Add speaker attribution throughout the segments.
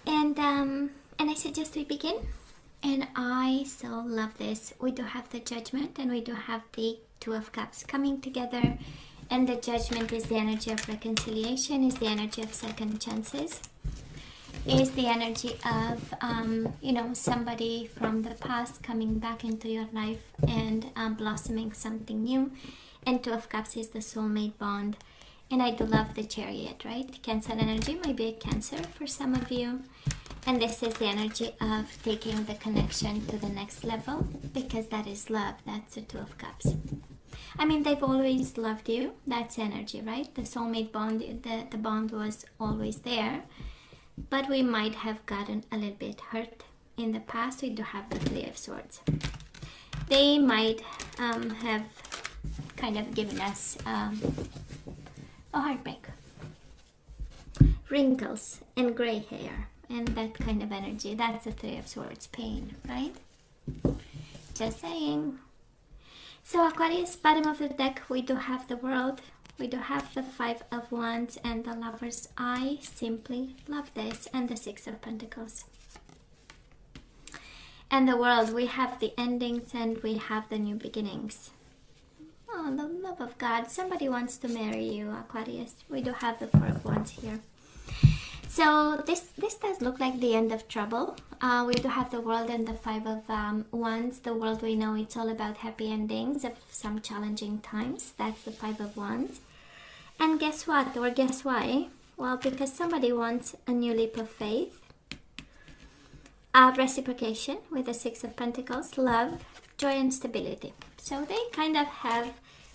Speaker 1: And I suggest we begin. And I so love this. We do have the Judgment and we do have the Two of Cups coming together. And the Judgment is the energy of reconciliation, is the energy of second chances, is the energy of, somebody from the past coming back into your life and blossoming something new. And Two of Cups is the soulmate bond. And I do love the Chariot, right? Cancer energy might be a Cancer for some of you. And this is the energy of taking the connection to the next level, because that is love. That's the Two of Cups. I mean, they've always loved you. That's energy, right? The soulmate bond, the bond was always there. But we might have gotten a little bit hurt in the past. We do have the Three of Swords. They might have kind of given us a heartbreak. Wrinkles and gray hair. And that kind of energy, that's the Three of Swords, pain, right? Just saying. So Aquarius, bottom of the deck, we do have the World. We do have the Five of Wands and the Lovers. I simply love this. And the Six of Pentacles. And the World, we have the endings and we have the new beginnings. Oh, the love of God. Somebody wants to marry you, Aquarius. We do have the Four of Wands here. So this does look like the end of trouble. We do have the World and the Five of Wands. The World, we know it's all about happy endings of some challenging times. That's the Five of Wands. And guess what? Or guess why? Well, because somebody wants a new leap of faith. Reciprocation with the Six of Pentacles. Love, joy and stability. So they kind of have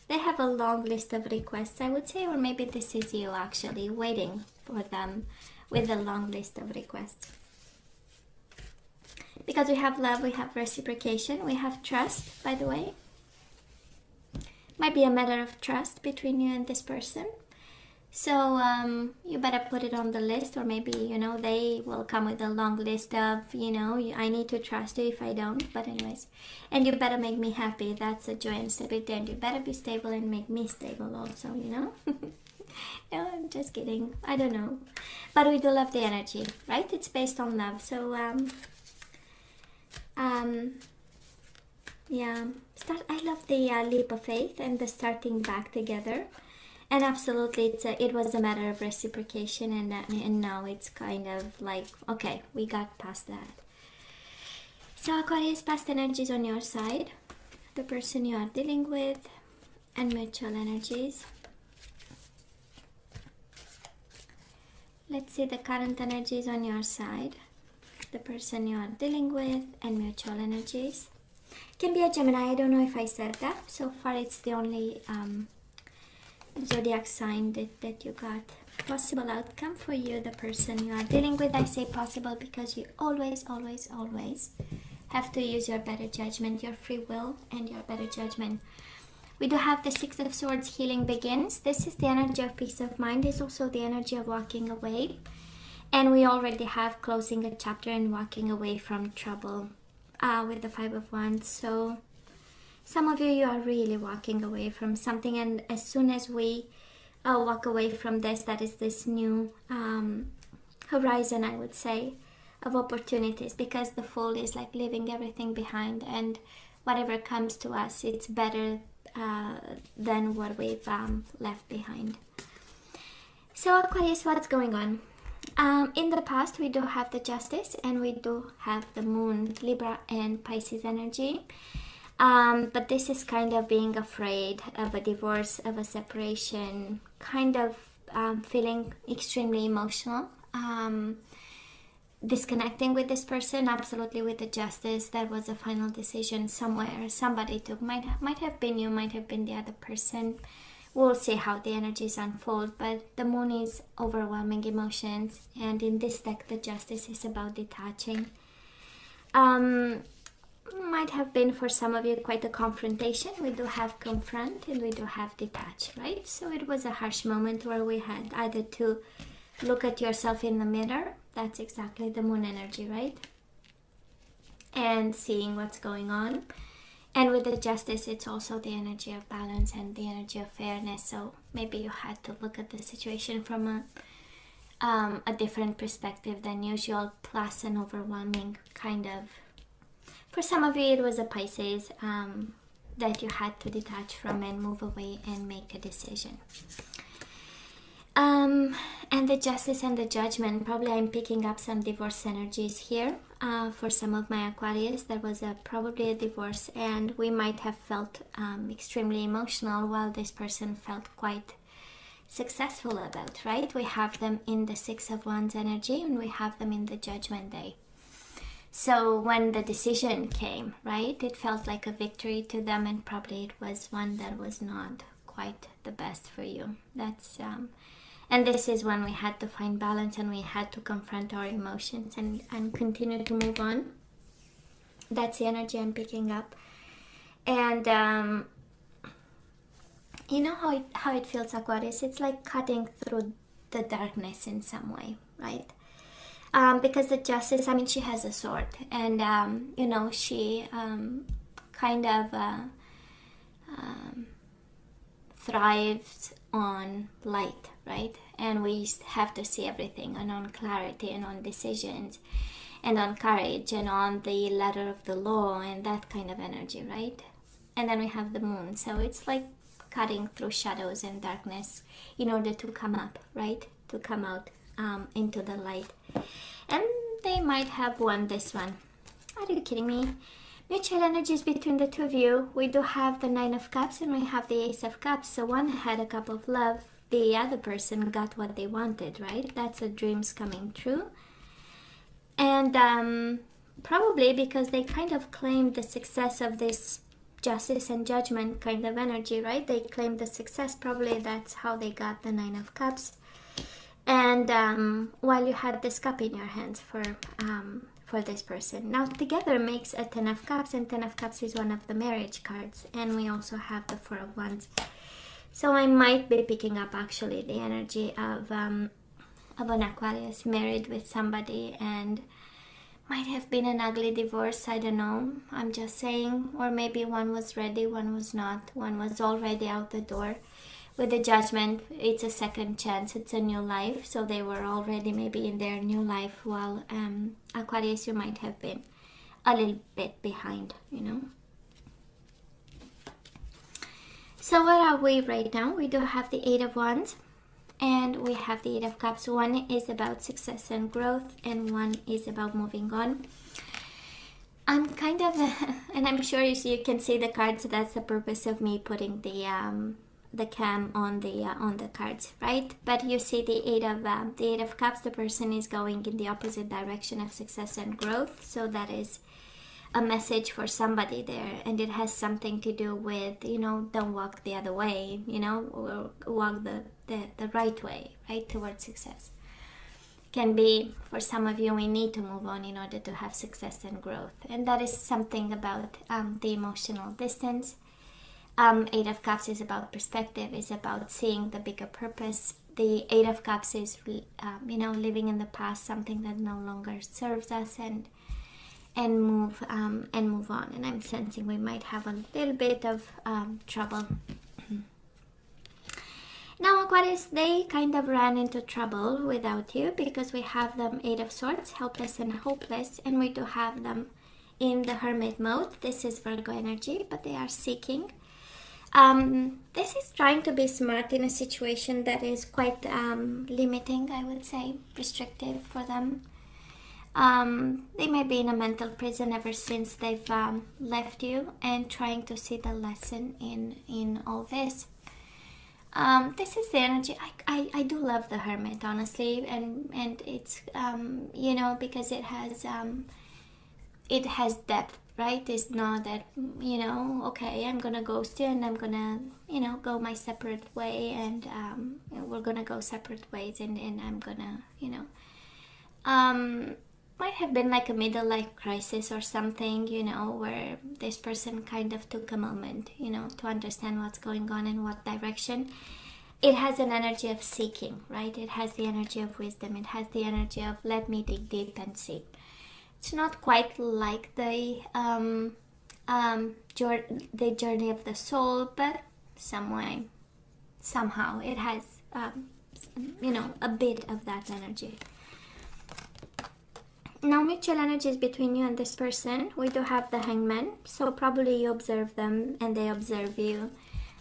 Speaker 1: a long list of requests, I would say. Or maybe this is you actually waiting for them with a long list of requests. Because we have love, we have reciprocation, we have trust, by the way. Might be a matter of trust between you and this person. So you better put it on the list, or maybe, they will come with a long list of, I need to trust you if I don't. But anyways, and you better make me happy. That's a joy and stability. And you better be stable and make me stable also, No, I'm just kidding. I don't know. But we do love the energy, right? It's based on love. So, yeah. I love the leap of faith and the starting back together. And absolutely, it was a matter of reciprocation. And now it's kind of like, okay, we got past that. So, Aquarius, past energies on your side. The person you are dealing with. And mutual energies. Let's see the current energies on your side, the person you are dealing with, and mutual energies. Can be a Gemini. I don't know if I said that. So far, it's the only zodiac sign that you got. Possible outcome for you, the person you are dealing with. I say possible because you always, always, always have to use your better judgment, your free will, and your better judgment. We do have the Six of Swords, healing begins. This is the energy of peace of mind. It's also the energy of walking away. And we already have closing a chapter and walking away from trouble with the Five of Wands. So some of you are really walking away from something. And as soon as we walk away from this, that is this new horizon, I would say, of opportunities. Because the Fool is like leaving everything behind. And whatever comes to us, it's better than what we've left behind. So Aquarius, what's going on? In the past, we do have the Justice and we do have the Moon, Libra and Pisces energy. But this is kind of being afraid of a divorce, of a separation, kind of feeling extremely emotional. Disconnecting with this person, absolutely with the Justice. That was a final decision somewhere. Somebody took, might have been you, might have been the other person. We'll see how the energies unfold. But the Moon is overwhelming emotions, and in this deck, the Justice is about detaching. Might have been for some of you quite a confrontation. We do have confront and we do have detach, right? So it was a harsh moment where we had either to look at yourself in the mirror. That's exactly the Moon energy, right? And seeing what's going on. And with the Justice, it's also the energy of balance and the energy of fairness. So maybe you had to look at the situation from a different perspective than usual, plus an overwhelming kind of, for some of you it was a Pisces, that you had to detach from and move away and make a decision. And the Justice and the Judgment, probably I'm picking up some divorce energies here. For some of my Aquarius, there was probably a divorce, and we might have felt extremely emotional while this person felt quite successful about, right? We have them in the Six of Wands energy, and we have them in the Judgment Day. So when the decision came, right, it felt like a victory to them, and probably it was one that was not quite the best for you. That's and this is when we had to find balance, and we had to confront our emotions and continue to move on. That's the energy I'm picking up. And you know how it feels, Aquarius? It's like cutting through the darkness in some way, right? Because the Justice, I mean, she has a sword, and you know, she kind of thrives on light, right? And we have to see everything, and on clarity, and on decisions, and on courage, and on the letter of the law, and that kind of energy, right? And then we have the Moon, so it's like cutting through shadows and darkness in order to come up, right? To come out into the light. And they might have won this one. Are you kidding me? Mutual energies between the two of you. We do have the Nine of Cups, and we have the Ace of Cups. So one had a cup of love, the other person got what they wanted, right? That's the dreams coming true. And probably because they kind of claimed the success of this Justice and Judgment kind of energy, right? They claimed the success. Probably that's how they got the Nine of Cups. And while you had this cup in your hands for this person. Now together makes a Ten of Cups, and Ten of Cups is one of the marriage cards. And we also have the Four of Wands. So I might be picking up actually the energy of an Aquarius married with somebody, and might have been an ugly divorce, I don't know. I'm just saying. Or maybe one was ready, one was not. One was already out the door. With the Judgment, it's a second chance, it's a new life. So they were already maybe in their new life, while Aquarius, you might have been a little bit behind, you know. So where are we right now? We do have the Eight of Wands, and we have the Eight of Cups. One is about success and growth, and one is about moving on. I'm kind of, and I'm sure you can see the cards. That's the purpose of me putting the cam on the cards, right? But you see the Eight of Cups. The person is going in the opposite direction of success and growth. So that is a message for somebody there, and it has something to do with, you know, don't walk the other way, you know, or walk the right way, right, towards success. Can be for some of you, we need to move on in order to have success and growth, and that is something about the emotional distance. Eight of Cups is about perspective, is about seeing the bigger purpose. The Eight of Cups is you know, living in the past, something that no longer serves us, and move on. And I'm sensing we might have a little bit of trouble. Now Aquarius, they kind of ran into trouble without you, because we have them Eight of Swords, helpless and hopeless, and we do have them in the Hermit mode. This is Virgo energy, but they are seeking. This is trying to be smart in a situation that is quite limiting, I would say, restrictive for them. They may be in a mental prison ever since they've left you, and trying to see the lesson in all this. This is the energy. I do love the Hermit, honestly, and it's you know, because it has depth, right? It's not that, you know, okay, I'm gonna ghost you and I'm gonna, you know, go my separate way, and we're gonna go separate ways, and I'm gonna, you know, might have been like a middle life crisis or something, you know, where this person kind of took a moment, you know, to understand what's going on in what direction. It has an energy of seeking, right? It has the energy of wisdom. It has the energy of let me dig deep and see. It's not quite like the journey of the soul, but somehow it has you know, a bit of that energy. Now, mutual energies between you and this person, we do have the Hangman. So probably you observe them and they observe you.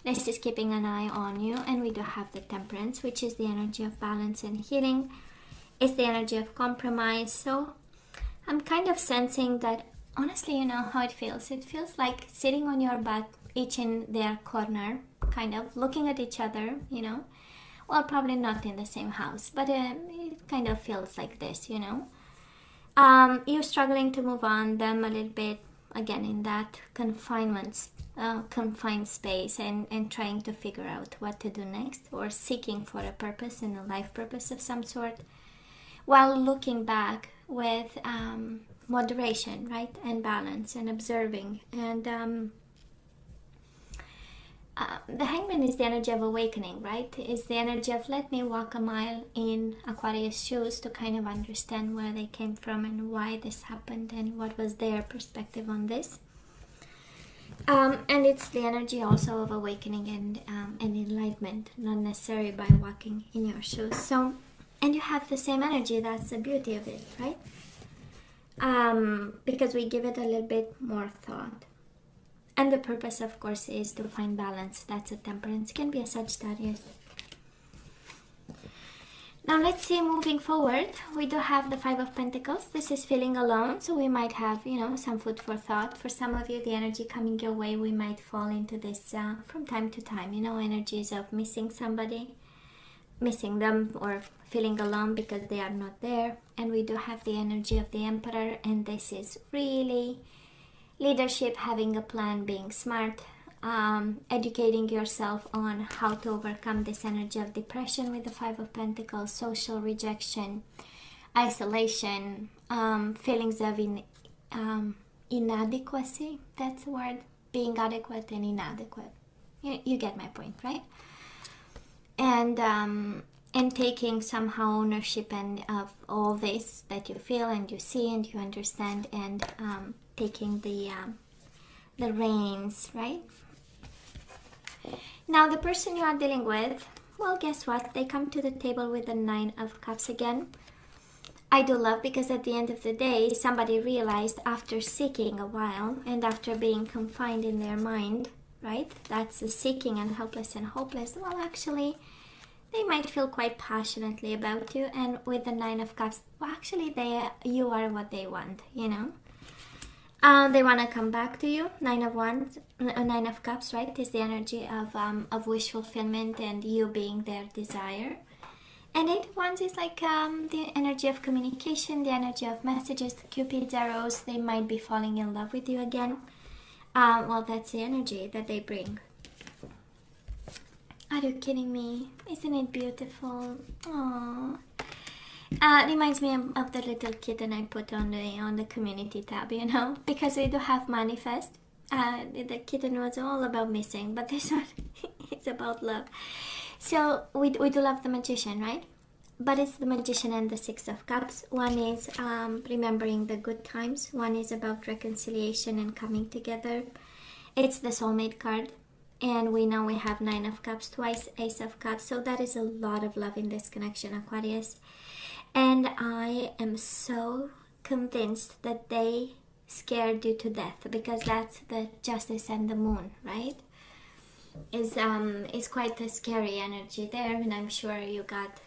Speaker 1: This is keeping an eye on you. And we do have the Temperance, which is the energy of balance and healing. It's the energy of compromise. So I'm kind of sensing that, honestly, you know how it feels. It feels like sitting on your butt, each in their corner, kind of looking at each other, you know. Well, probably not in the same house, but it kind of feels like this, you know. You're struggling to move on, them a little bit, again, in that confined space and trying to figure out what to do next, or seeking for a purpose and a life purpose of some sort, while looking back with moderation, right, and balance and observing. And the Hangman is the energy of awakening, right? It's the energy of let me walk a mile in Aquarius shoes to kind of understand where they came from and why this happened and what was their perspective on this. And it's the energy also of awakening and enlightenment, not necessarily by walking in your shoes. So, and you have the same energy. That's the beauty of it, right? Because we give it a little bit more thought. And the purpose, of course, is to find balance. That's a Temperance. It can be a Sagittarius. Now, let's see, moving forward, we do have the Five of Pentacles. This is feeling alone, so we might have, you know, some food for thought. For some of you, the energy coming your way, we might fall into this from time to time, you know, energies of missing somebody, missing them, or feeling alone because they are not there. And we do have the energy of the Emperor, and this is really leadership, having a plan, being smart, educating yourself on how to overcome this energy of depression with the Five of Pentacles, social rejection, isolation, feelings of inadequacy. That's the word, being adequate and inadequate. You get my point, right? And taking somehow ownership and of all this that you feel and you see and you understand, and taking the reins, right? Now, the person you are dealing with, well, guess what? They come to the table with the Nine of Cups again. I do love, because at the end of the day, somebody realized after seeking a while and after being confined in their mind, right? That's the seeking and helpless and hopeless. Well, actually, they might feel quite passionately about you, and with the Nine of Cups, well, actually, you are what they want, you know. They want to come back to you. Nine of Cups, right, is the energy of wish fulfillment and you being their desire. And Eight of Wands is like the energy of communication, the energy of messages, Cupid's arrows. They might be falling in love with you again. Well, that's the energy that they bring. Are you kidding me? Isn't it beautiful? Aww. Reminds me of the little kitten I put on the community tab, you know, because we do have manifest. The kitten was all about missing, but this one, it's about love. So we do love the Magician, right? But it's the Magician and the Six of Cups. One is remembering the good times. One is about reconciliation and coming together. It's the soulmate card. And we know we have Nine of Cups twice, Ace of Cups. So that is a lot of love in this connection, Aquarius. And I am so convinced that they scared you to death, because that's the Justice and the Moon, right? Is quite a scary energy there, and I'm sure you got,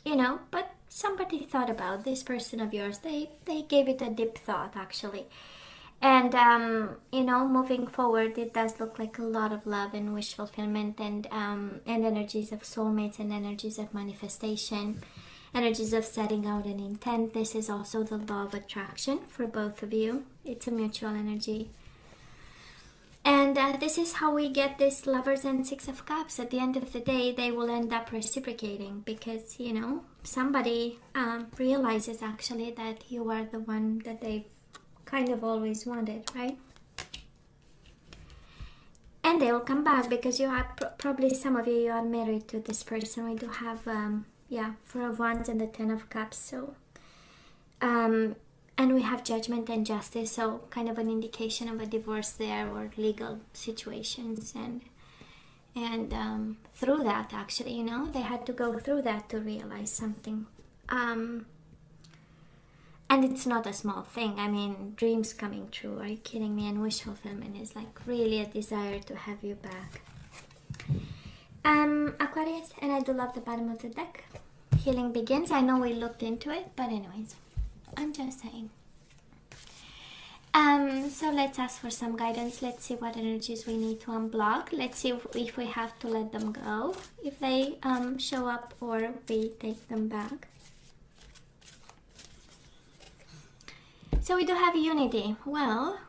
Speaker 1: you know, but somebody thought about this person of yours. They gave it a deep thought, actually. And, you know, moving forward, it does look like a lot of love and wish fulfillment and energies of soulmates and energies of manifestation. Energies of setting out an intent. This is also the law of attraction for both of you. It's a mutual energy. And this is how we get this Lovers and Six of Cups. At the end of the day, they will end up reciprocating, because, you know, somebody realizes actually that you are the one that they've kind of always wanted, right? And they will come back, because you are probably, some of you are married to this person. We do have Four of Wands and the Ten of Cups. So and we have Judgment and Justice, so kind of an indication of a divorce there, or legal situations. And through that, actually, you know, they had to go through that to realize something. And it's not a small thing. I mean, dreams coming true, are you kidding me? And wish fulfillment is like really a desire to have you back. Aquarius, and I do love the bottom of the deck. Healing begins. I know we looked into it, but anyways, I'm just saying. So let's ask for some guidance. Let's see what energies we need to unblock. Let's see if we have to let them go, if they show up, or we take them back. So we do have unity. Well.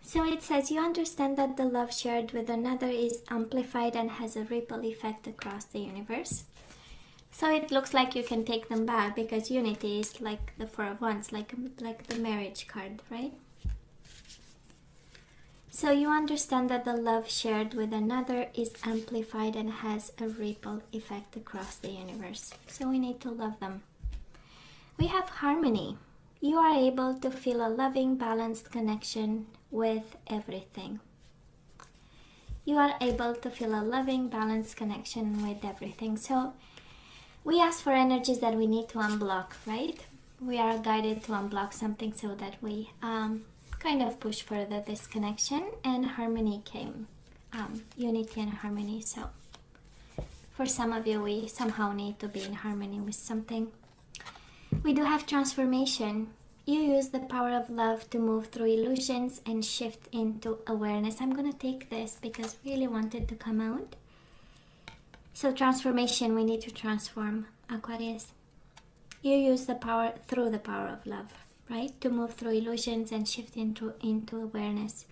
Speaker 1: So it says you understand that the love shared with another is amplified and has a ripple effect across the universe. So it looks like you can take them back because unity is like the Four of Wands, like the marriage card, right? So you understand that the love shared with another is amplified and has a ripple effect across the universe. So we need to love them. We have harmony. You are able to feel a loving, balanced connection with everything. You are able to feel a loving, balanced connection with everything. So we ask for energies that we need to unblock, right? We are guided to unblock something so that we kind of push further this connection, and harmony came. Unity and harmony. So for some of you, we somehow need to be in harmony with something. We do have transformation. You use the power of love to move through illusions and shift into awareness. I'm going to take this because I really wanted to come out. So transformation, we need to transform, Aquarius. You use the power through the power of love, right? To move through illusions and shift into awareness.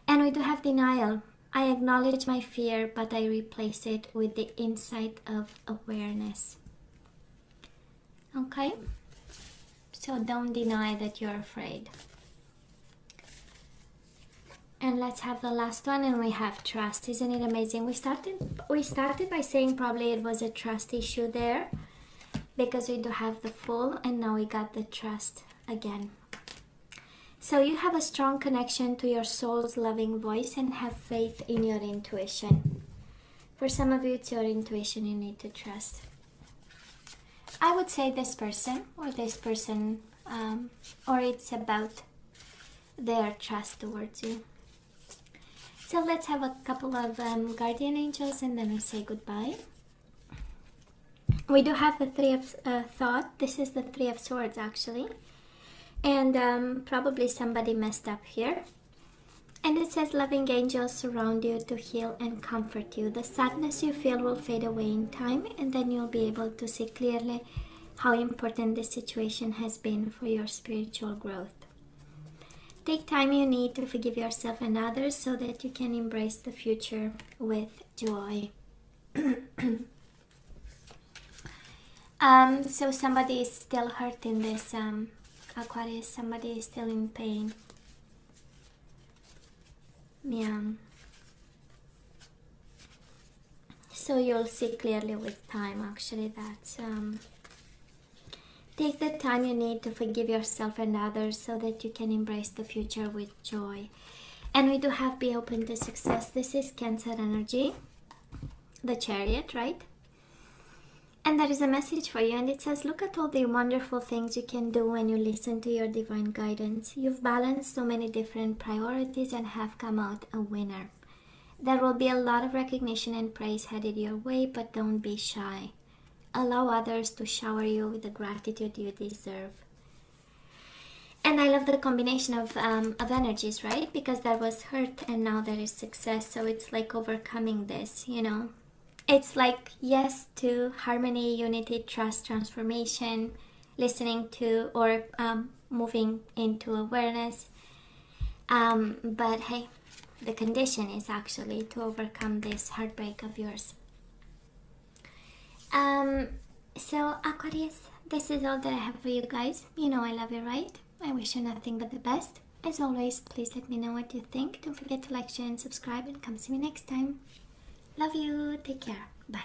Speaker 1: And we do have denial. I acknowledge my fear, but I replace it with the insight of awareness. Okay? So don't deny that you're afraid. And let's have the last one, and we have trust. Isn't it amazing? We started by saying probably it was a trust issue there, because we do have the Fool, and now we got the trust again. So you have a strong connection to your soul's loving voice and have faith in your intuition. For some of you, it's your intuition you need to trust. I would say this person, or it's about their trust towards you. So let's have a couple of guardian angels, and then we say goodbye. We do have the Three of Thought. This is the Three of Swords, actually. And probably somebody messed up here. And it says, loving angels surround you to heal and comfort you. The sadness you feel will fade away in time, and then you'll be able to see clearly how important this situation has been for your spiritual growth. Take time you need to forgive yourself and others so that you can embrace the future with joy. So somebody is still hurt in this, Aquarius. Somebody is still in pain. Yeah. So you'll see clearly with time, actually. That's take the time you need to forgive yourself and others so that you can embrace the future with joy. And we do have be open to success. This is Cancer energy, the Chariot, right? And there is a message for you, and it says, look at all the wonderful things you can do when you listen to your divine guidance. You've balanced so many different priorities and have come out a winner. There will be a lot of recognition and praise headed your way, but don't be shy. Allow others to shower you with the gratitude you deserve. And I love the combination of energies, right? Because there was hurt and now there is success. So it's like overcoming this, you know. It's like yes to harmony, unity, trust, transformation, listening to or moving into awareness. But hey, the condition is actually to overcome this heartbreak of yours. So Aquarius, this is all that I have for you guys. You know I love you, right? I wish you nothing but the best. As always, please let me know what you think. Don't forget to like, share, and subscribe, and come see me next time. Love you. Take care. Bye.